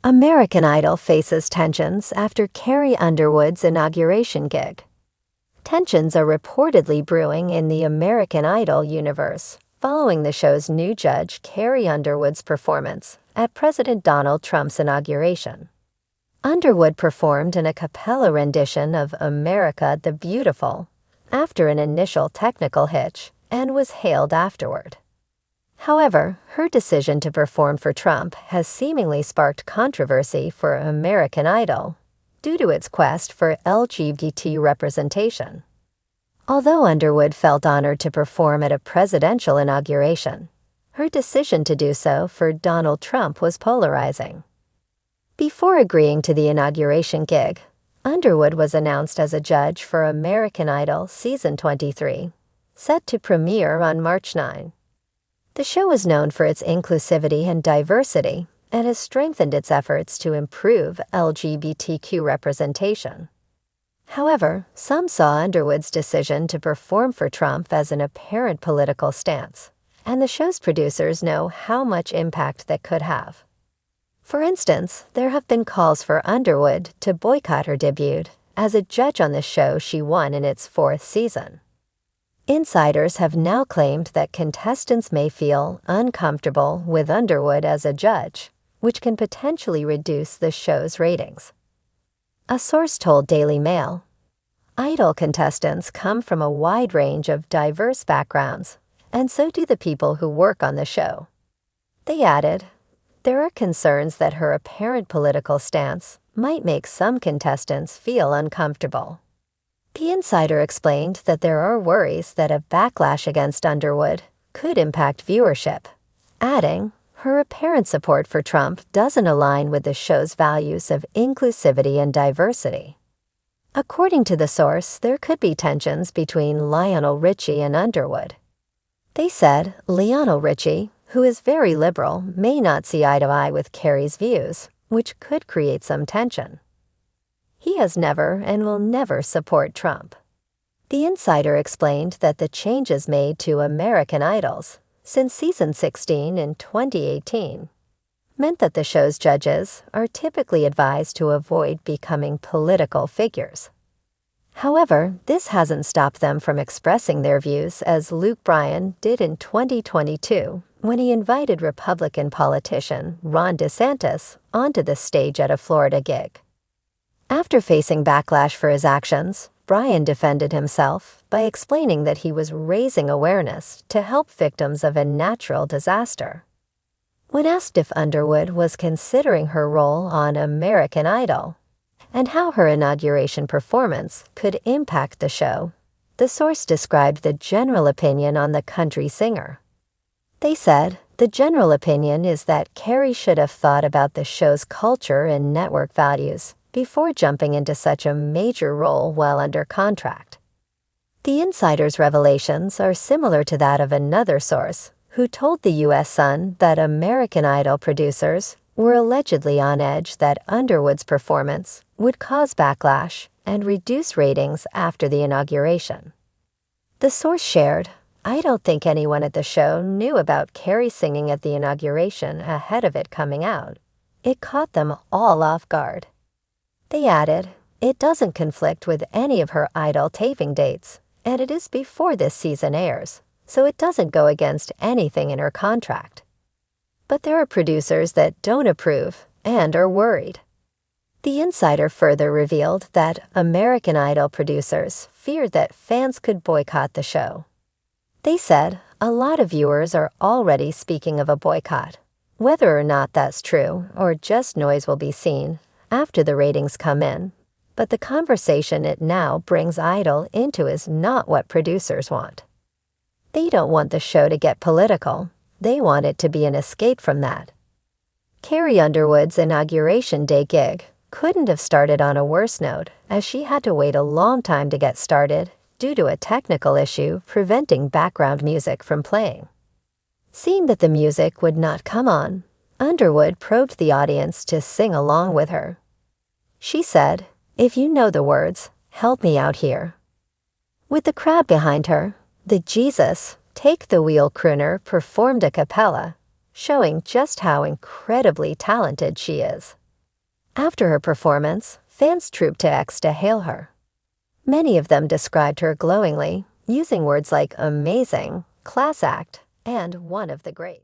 American Idol faces tensions after Carrie Underwood's inauguration gig. Tensions are reportedly brewing in the American Idol universe following the show's new judge Carrie Underwood's performance at President Donald Trump's inauguration. Underwood performed an a cappella rendition of America the Beautiful after an initial technical hitch and was hailed afterward. However, her decision to perform for Trump has seemingly sparked controversy for American Idol due to its quest for LGBT representation. Although Underwood felt honored to perform at a presidential inauguration, her decision to do so for Donald Trump was polarizing. Before agreeing to the inauguration gig, Underwood was announced as a judge for American Idol Season 23, set to premiere on March 9. The show is known for its inclusivity and diversity and has strengthened its efforts to improve LGBTQ representation. However, some saw Underwood's decision to perform for Trump as an apparent political stance, and the show's producers know how much impact that could have. For instance, there have been calls for Underwood to boycott her debut as a judge on the show she won in its 4th season. Insiders have now claimed that contestants may feel uncomfortable with Underwood as a judge, which can potentially reduce the show's ratings. A source told Daily Mail, "Idol contestants come from a wide range of diverse backgrounds, and so do the people who work on the show." They added, "There are concerns that her apparent political stance might make some contestants feel uncomfortable." The insider explained that there are worries that a backlash against Underwood could impact viewership, adding, "Her apparent support for Trump doesn't align with the show's values of inclusivity and diversity." According to the source, there could be tensions between Lionel Richie and Underwood. They said Lionel Richie, who is very liberal, may not see eye to eye with Carrie's views, which could create some tension. He has never and will never support Trump. The insider explained that the changes made to American Idols since season 16 in 2018 meant that the show's judges are typically advised to avoid becoming political figures. However, this hasn't stopped them from expressing their views, as Luke Bryan did in 2022 when he invited Republican politician Ron DeSantis onto the stage at a Florida gig. After facing backlash for his actions, Bryan defended himself by explaining that he was raising awareness to help victims of a natural disaster. When asked if Underwood was considering her role on American Idol and how her inauguration performance could impact the show, the source described the general opinion on the country singer. They said, "The general opinion is that Carrie should have thought about the show's culture and network values before jumping into such a major role while under contract." The insider's revelations are similar to that of another source who told the U.S. Sun that American Idol producers were allegedly on edge that Underwood's performance would cause backlash and reduce ratings after the inauguration. The source shared, "I don't think anyone at the show knew about Carrie singing at the inauguration ahead of it coming out. It caught them all off guard." They added, "It doesn't conflict with any of her Idol taping dates, and it is before this season airs, so it doesn't go against anything in her contract." But there are producers that don't approve and are worried. The insider further revealed that American Idol producers feared that fans could boycott the show. They said, "A lot of viewers are already speaking of a boycott. Whether or not that's true or just noise will be seen after the ratings come in, but the conversation it now brings Idol into is not what producers want. They don't want the show to get political. They want it to be an escape from that." Carrie Underwood's inauguration day gig couldn't have started on a worse note, as she had to wait a long time to get started due to a technical issue preventing background music from playing. Seeing that the music would not come on, Underwood probed the audience to sing along with her. She said, "If you know the words, help me out here." With the crowd behind her, the Jesus, Take the Wheel crooner performed a cappella, showing just how incredibly talented she is. After her performance, fans trooped to X to hail her. Many of them described her glowingly, using words like amazing, class act, and one of the greats.